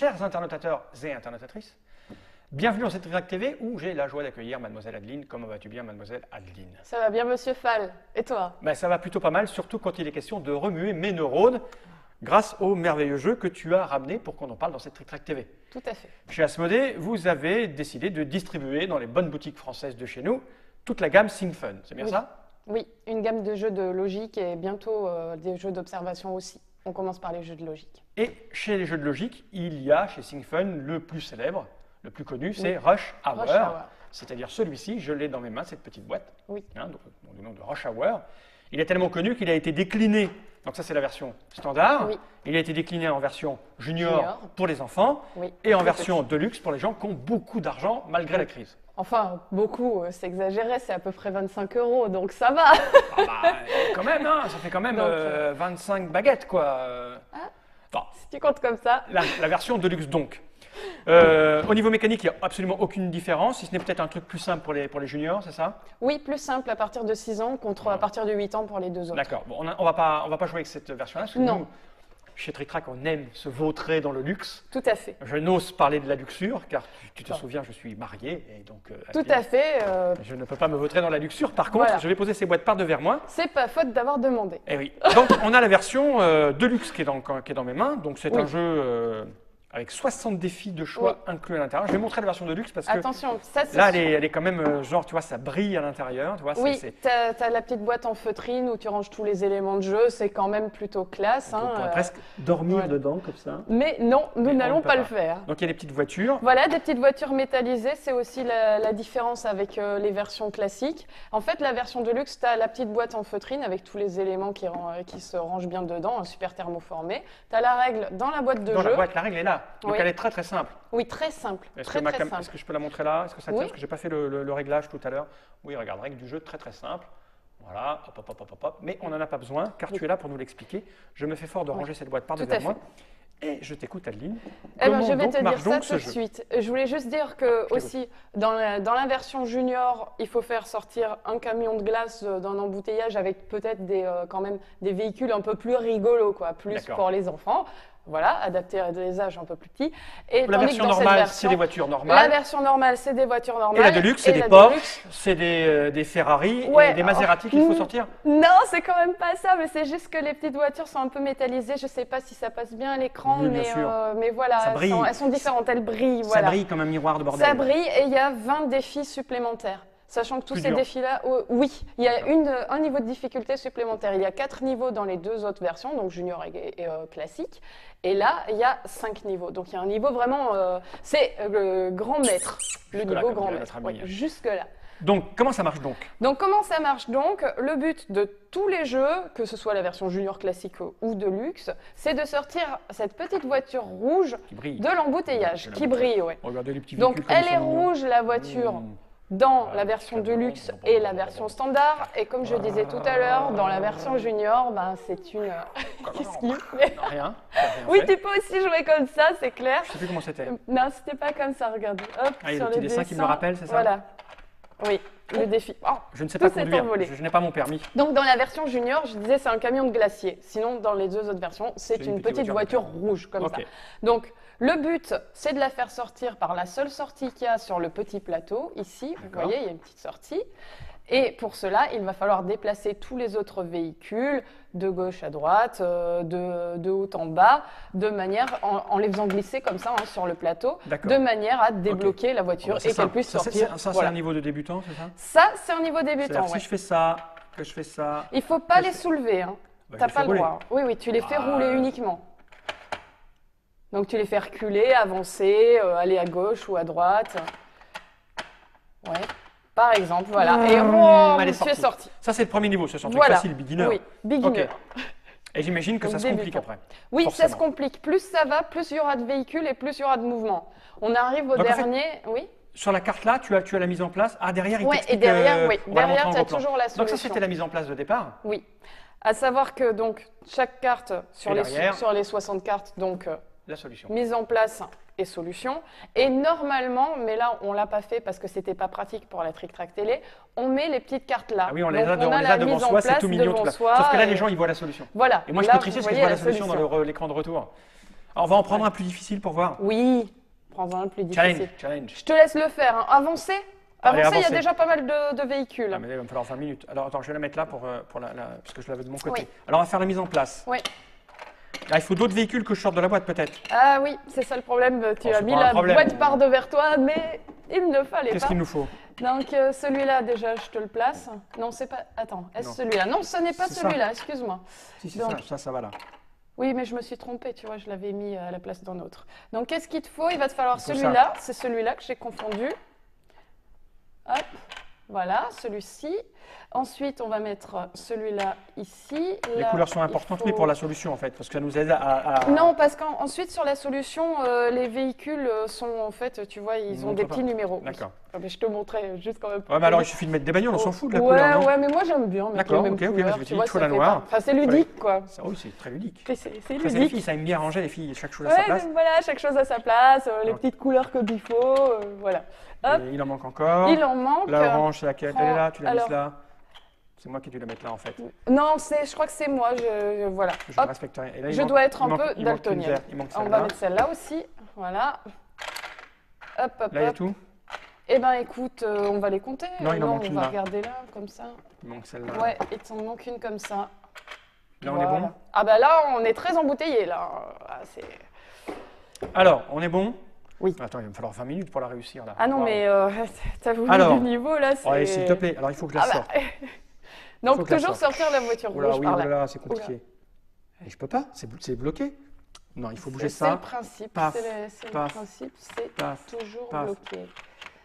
chers internautateurs et internautatrices, bienvenue dans cette Trick TV où j'ai la joie d'accueillir mademoiselle Adeline. Comment vas-tu bien, mademoiselle Adeline? Ça va bien, monsieur Fall. Et toi? Ben, ça va plutôt pas mal, surtout quand il est question de remuer mes neurones grâce au merveilleux jeu que tu as ramené pour qu'on en parle dans cette Trick TV. Tout à fait. Chez Asmodée, vous avez décidé de distribuer dans les bonnes boutiques françaises de chez nous toute la gamme SingFun, c'est bien ça? Oui, une gamme de jeux de logique et bientôt des jeux d'observation aussi. On commence par les jeux de logique. Et chez les jeux de logique, il y a chez SingFun le plus célèbre, le plus connu, c'est Rush Hour. Rush Hour. C'est-à-dire celui-ci, je l'ai dans mes mains, cette petite boîte, Oui. donc, du nom de Rush Hour. Il est tellement connu qu'il a été décliné, donc ça c'est la version standard, Oui. il a été décliné en version junior pour les enfants Oui. et en version deluxe pour les gens qui ont beaucoup d'argent malgré la crise. Enfin, beaucoup, c'est exagéré, c'est à peu près 25 €, donc ça va. Ah bah, quand même, hein, ça fait quand même Donc, 25 baguettes, quoi. Bon, Si tu comptes comme ça. la version Deluxe, donc. Au niveau mécanique, il n'y a absolument aucune différence, si ce n'est peut-être un truc plus simple pour les juniors, c'est ça? Oui, plus simple à partir de 6 ans contre à partir de 8 ans pour les deux autres. D'accord. Bon, on va pas jouer avec cette version-là, parce que Non. nous, chez Trick Track, on aime se vautrer dans le luxe. Tout à fait. Je n'ose parler de la luxure, car tu te souviens, je suis marié, et donc Tout à fait. je ne peux pas me vautrer dans la luxure. Par contre, Voilà. je vais poser ces boîtes par devers moi. C'est pas faute d'avoir demandé. Eh oui. Donc, on a la version Deluxe qui est dans mes mains. Donc, c'est Oui. un jeu avec 60 défis de choix inclus à l'intérieur. Je vais montrer la version Deluxe parce que Attention, ça c'est là, elle est quand même genre, tu vois, ça brille à l'intérieur. Tu vois, Oui, c'est tu as la petite boîte en feutrine où tu ranges tous les éléments de jeu, c'est quand même plutôt classe. on hein, pourrait presque dormir voilà. dedans comme ça. Mais non, nous Mais on n'allons ne peut pas le faire. Donc, il y a les petites voitures. Voilà, des petites voitures métallisées, c'est aussi la différence avec les versions classiques. En fait, la version de luxe, tu as la petite boîte en feutrine avec tous les éléments qui se rangent bien dedans, un super thermoformé. Tu as la règle dans la boîte de Dans jeu. la boîte, la règle est là. Donc, Oui. elle est très très simple. Oui, très simple. Est-ce Très, que, très simple. est-ce que je peux la montrer là? Est-ce que ça tient? Oui. Parce que j'ai pas fait le réglage tout à l'heure. Oui, regarde, règle du jeu très très simple. Voilà, hop, hop, hop, hop, hop. Mais on n'en a pas besoin car tu es là pour nous l'expliquer. Je me fais fort de ranger cette boîte par Tout devers à moi. Et je t'écoute, Adeline. Eh ben, Comment je vais donc te dire marche ça donc tout ce de jeu? suite. Je voulais juste dire que aussi dans la version junior, il faut faire sortir un camion de glace d'un embouteillage avec peut-être quand même des véhicules un peu plus rigolos, quoi, plus D'accord. pour les enfants. Voilà, adapté à des âges un peu plus petits. Et La tandis version que dans cette normale, version, c'est des voitures la normales. version normale, c'est des voitures normales. Et la Deluxe, c'est et des la Porsche, Deluxe- c'est des Ferrari Ouais, et des Maserati qu'il faut sortir. Non, c'est quand même pas ça, mais c'est juste que les petites voitures sont un peu métallisées. Je sais pas si ça passe bien à l'écran, Oui, bien sûr. mais voilà, Ça brille. elles sont différentes, elles brillent. Ça Voilà. brille comme un miroir de bordel. Ça brille et il y a 20 défis supplémentaires. Sachant que tous Plus ces dur. défis-là, oui, il y a un niveau de difficulté supplémentaire. Il y a 4 niveaux dans les deux autres versions, donc junior et classique. Et là, il y a 5 niveaux. Donc il y a un niveau vraiment, c'est le grand maître, le Jusque-là, niveau comme grand dirait maître. notre ami. Oui, jusque-là. Donc, comment ça marche donc? Donc comment ça marche donc? Le but de tous les jeux, que ce soit la version junior classique ou de luxe, c'est de sortir cette petite voiture rouge Qui brille. de l'embouteillage, De qui brille, ouais. Regardez les petits Donc véhicules comme elle ils est sont mignons. rouge la voiture Mmh. dans Ah, la version très de bon. luxe et la version standard. Et comme je disais tout à l'heure, dans la version junior, ben, c'est une... Qu'est-ce qu'il fait? Non, rien. J'ai rien Oui, fait. tu peux aussi jouer comme ça, c'est clair. Je sais plus comment c'était. Non, c'était pas comme ça, regarde. Hop, Ah, il y a sur le petit les dessin qui me le dessins. rappelle, c'est ça? Voilà. Oui, le défi. Oh, Je ne sais tout pas s'est conduire. envolé. Je n'ai pas mon permis. Donc dans la version junior, je disais c'est un camion de glacier. Sinon, dans les deux autres versions, c'est une petite voiture rouge comme Ok. ça. Donc le but, c'est de la faire sortir par la seule sortie qu'il y a sur le petit plateau. Ici, vous D'accord. voyez, il y a une petite sortie. Et pour cela, il va falloir déplacer tous les autres véhicules de gauche à droite, de haut en bas, de manière, en les faisant glisser comme ça hein, sur le plateau, D'accord. de manière à débloquer la voiture C'est et qu'elle puisse Ça, sortir. Ça, c'est Voilà. un niveau de débutant, c'est ça? Ça, c'est un niveau C'est-à-dire, débutant. si Ouais. je fais ça, que je fais ça. Il ne faut pas Je les fais- soulever, hein. Bah, T'as je les pas fais le rouler. droit. Oui, oui, tu les fais Ah. rouler uniquement. Donc tu les fais reculer, avancer, aller à gauche ou à droite. Ouais. Par exemple, voilà. Et elle est tu es sorti. Ça, c'est le premier niveau. C'est un truc Voilà. facile, beginner. Oui, beginner. Ok. Et j'imagine que Donc, ça se complique débutant. après. Oui, ça Forcément. se complique. Plus ça va, plus il y aura de véhicules et plus il y aura de mouvements. On arrive au Donc, en fait, dernier. Oui. Sur la carte là, tu as la mise en place. Ah, derrière, il Ouais, t'explique, et derrière, oui. on va la Derrière, montrer tu en as replan. toujours la Donc ça, solution. c'était la mise en place de départ. Oui. À savoir que donc chaque carte sur Et les, derrière. sur les 60 cartes, donc La solution. mise en place et solution. Et normalement, mais là on l'a pas fait parce que c'était pas pratique pour la Trick Track Télé, on met les petites cartes là. Ah oui, on Donc, les a devant la devant mise en soi, c'est place tout mignon. devant tout là. soi Sauf que là, les et- gens, ils voient la solution. Voilà. Et moi, je Là, peux vous tricher parce que je voyez vois la solution dans solution. l'écran de retour. Alors, on va en prendre un plus difficile pour voir. Oui, prends-un le plus difficile. Challenge. Je te laisse le faire. Hein. Avancer. Allez, Avancer, il y a avancez. déjà pas mal de véhicules. Ah, mais là, il va me falloir 20 minutes. Alors, attends, je vais la mettre là parce que je l'avais de mon côté. Oui. Alors, on va faire la mise en place. Oui. Là, il faut d'autres véhicules que je sorte de la boîte, peut-être. Ah oui, c'est ça le problème. Tu Oh, as c'est mis pas un la problème. boîte par devers toi, mais il ne fallait Qu'est-ce pas. qu'il nous faut? Donc celui-là déjà, je te le place. Non, c'est pas. Attends, est-ce Non. celui-là? Non, ce n'est pas C'est ça. celui-là. Excuse-moi. Si, c'est Donc- ça va là. Oui, mais je me suis trompée. Tu vois, je l'avais mis à la place d'un autre. Donc qu'est-ce qu'il te faut? Il va te falloir Il faut celui-là. C'est celui-là que j'ai confondu. Hop. Voilà, celui-ci. Ensuite, on va mettre celui-là ici. Les Là, couleurs sont il importantes, faut- oui, pour la solution, en fait, parce que ça nous aide à... Non, parce qu'ensuite, sur la solution, les véhicules sont en fait, tu vois, ils ont montre des pas. petits numéros. D'accord. Ah, mais je te montrais juste quand même. Ouais, mais alors, il suffit de mettre des bagnoles, on s'en fout de la ouais, couleur, non? Ouais, mais moi j'aime bien mettre D'accord, les mêmes ok, ok, couleurs. vas-y, Tu vas-y, vois, il faut ça la fait noire. pas- Enfin, c'est ludique, quoi. Oui, c'est très ludique. C'est Après, c'est les ludique. filles, ça aime bien ranger, les filles, chaque chose à sa Ouais, place. voilà, chaque chose à sa place, les Ok. petites couleurs comme il faut, voilà. Hop, Et il en manque encore. il en manque. La orange, c'est laquelle? Elle est là, tu l'as mise alors- là. C'est moi qui ai dû la mettre là, en fait. Non, je crois que c'est moi, voilà. Je ne Hop, respecte rien. Et là, il je manque- dois être il un manque- peu il manque une daltonienne. verte, il manque On va celle-là. mettre celle-là aussi, voilà. Hop, hop, Là, il y a hop. tout. Eh ben écoute, on va les compter. Non, il en manque on une va là. regarder là, comme ça. Il manque celle-là. Ouais, il t'en manque une comme ça. Là, on est Voilà. bon. Ah bah là, on est très embouteillé là. Ah, Alors, on est bon? Oui. Attends, il va me falloir 20 minutes pour la réussir, là. Ah non, Waouh. mais t'as voulu Alors. du niveau là, c'est... Oh, allez, s'il te plaît. Alors, il faut que je la Ah bah. sorte. Donc Faut que je la toujours sorte. sortir la voiture Oula, rouge oui, par là. oula, c'est compliqué. Et je peux pas, c'est bloqué. Non, il faut bouger C'est le ça. principe, Paf, c'est le paf, principe, c'est paf, toujours paf. bloqué.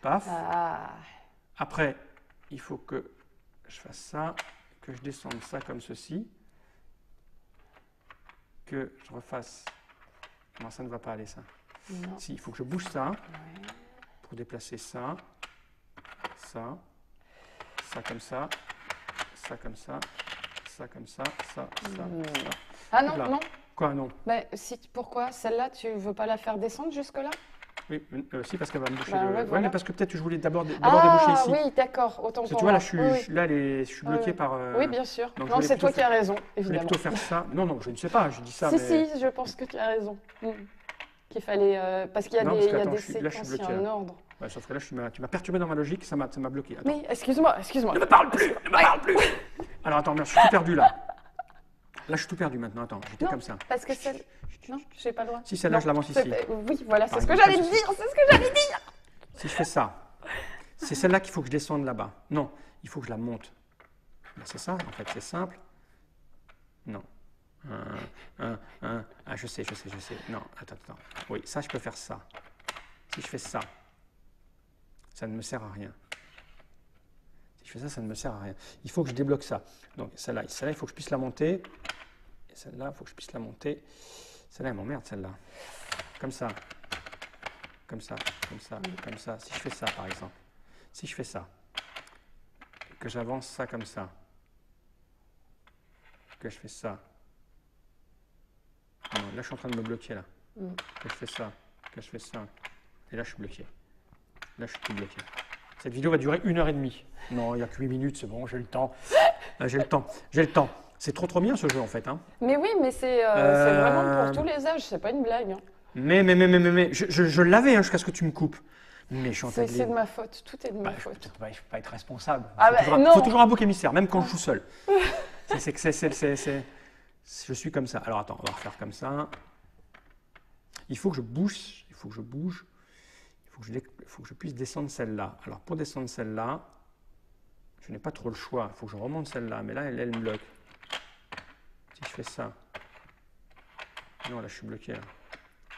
Paf. Ah. Après, il faut que je fasse ça, que je descende ça comme ceci, que je refasse. Non, ça ne va pas aller, ça. Non. Si, il faut que je bouge ça Ouais. pour déplacer ça, ça, ça comme ça, ça comme ça, ça comme ça, ça, Hmm. ça. Ah non, Là. non. Quoi, non? Mais si, pourquoi? Celle-là, tu veux pas la faire descendre jusque-là? Oui, si, parce qu'elle va me boucher Bah le... ouais, Ouais, voilà. mais parce que peut-être que je voulais d'abord déboucher Ah ici. oui, d'accord, autant Parce que pour tu vois, là, moi. je suis, Oui, oui. je suis bloqué Ouais. par... Oui, bien sûr. donc je Non, voulais c'est toi plutôt qui as raison, Je voulais évidemment. plutôt faire ça. Non, non, je ne sais pas, je dis ça, Si, mais... si, je pense que tu as raison. Qu'il fallait. Parce qu'il y a Non, des, parce que, il y a attends, des je suis- là, je suis séquences, il y a bloqué, un là. ordre. Ouais, sauf que là, tu m'as perturbé dans ma logique, ça m'a bloqué. Attends. Mais excuse-moi, excuse-moi. Ne me parle plus, ne me parle plus. Alors attends, merde, je suis tout perdu là. Là, je suis tout perdu maintenant. Attends, j'étais Non, comme ça. parce que celle. Non, j'ai pas le droit. Si celle-là, Non, je l'avance c'est- ici. Oui, voilà, c'est Par ce que exemple, j'allais pas te de dire, c'est ce que j'allais dire. Si je fais ça, c'est celle-là qu'il faut que je descende là-bas. Non, il faut que je la monte. Ben, c'est ça, en fait, c'est simple. Non. Ah, je sais. Non, attends. Oui, ça, je peux faire ça. Si je fais ça, ça ne me sert à rien. Si je fais ça, ça ne me sert à rien. Il faut que je débloque ça. Donc, celle-là, il faut que je puisse la monter. Et celle-là, il faut que je puisse la monter. Celle-là, elle m'emmerde, celle-là. Comme ça. Comme ça. Si je fais ça, par exemple. Si je fais ça. Que j'avance ça comme ça. Que je fais ça. Non, là, je suis en train de me bloquer, là. Que je fais ça. Que je fais ça. Et là, je suis bloqué. Là, je suis tout bloqué. Cette vidéo va durer 1h30. Non, il n'y a que 8 minutes, c'est bon, j'ai le temps. J'ai le temps. C'est trop bien ce jeu en fait. Hein. Mais oui, mais c'est vraiment pour tous les âges, c'est pas une blague. Hein. Mais, je l'avais hein, jusqu'à ce que tu me coupes. Mais je suis en train C'est de ma faute, tout est de ma Je faute. ne peux pas être responsable. Ah Il bah, faut non. faut toujours un bouc émissaire, même quand je joue seul. Je suis comme ça. Alors attends, on va refaire comme ça. Il faut que je bouge. Il faut que je puisse descendre celle-là. Alors pour descendre celle-là, je n'ai pas trop le choix. Il faut que je remonte celle-là. Mais là, elle me bloque. Si je fais ça. Non, là, je suis bloqué. Là.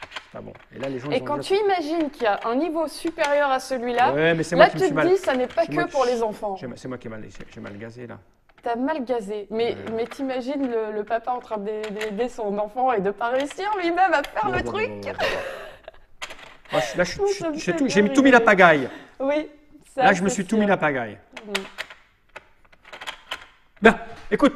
C'est pas bon. Et là, les gens. Et quand tu imagines qu'il y a un niveau supérieur à celui-là, ouais, mais c'est moi là qui tu me suis te mal. dis ça n'est pas C'est moi que qui- pour les enfants. C'est moi qui j'ai mal gazé là. T'as mal gazé. Mais t'imagines le papa en train d'aider son enfant et de pas réussir lui-même à faire le truc. Là, Ça me fait j'ai bien tout mis la rigoler. pagaille. Oui. ça, Là, je me c'est suis tout sûr. mis la pagaille. Mm. Bien, écoute,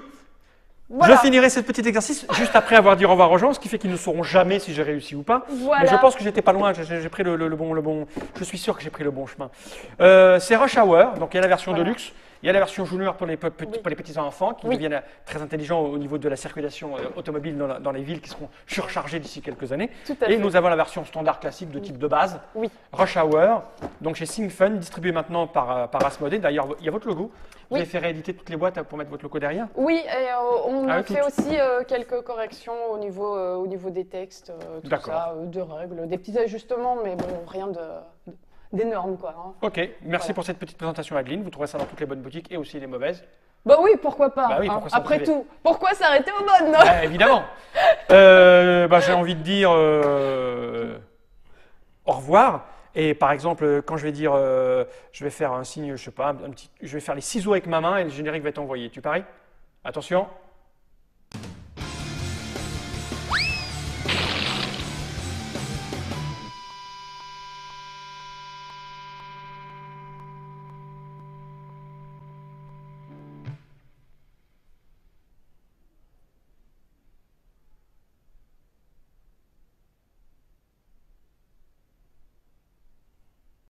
Voilà. je finirai ce petit exercice juste après avoir dit au revoir aux gens, ce qui fait qu'ils ne sauront jamais si j'ai réussi ou pas. Voilà. Mais je pense que j'étais pas loin, j'ai pris le bon. Je suis sûr que j'ai pris le bon chemin. C'est Rush Hour, donc il y a la version Voilà. de luxe. Il y a la version junior pour les Oui. petits enfants qui Oui. deviennent très intelligents au niveau de la circulation automobile dans les villes qui seront surchargées d'ici quelques années. Tout à Et fait. nous avons la version standard classique de type de base, Oui. Rush Hour, donc chez Singfun, distribué maintenant par Asmodee. D'ailleurs, il y a votre logo. Vous Oui. avez fait rééditer toutes les boîtes pour mettre votre logo derrière. Oui, et on Ah a oui, fait tout. aussi quelques corrections au niveau des textes, tout D'accord. ça, de règles, des petits ajustements, mais bon, rien d'énorme, quoi. Hein. Ok, merci Voilà. pour cette petite présentation, Adeline. Vous trouverez ça dans toutes les bonnes boutiques et aussi les mauvaises. Bah oui, pourquoi pas. Bah oui, hein. pourquoi s'en Après priver. tout, pourquoi s'arrêter aux bonnes? Ouais, évidemment. J'ai envie de dire au revoir. Et par exemple, quand je vais dire, je vais faire un signe, je sais pas, je vais faire les ciseaux avec ma main et le générique va être envoyé. Tu paries? Attention.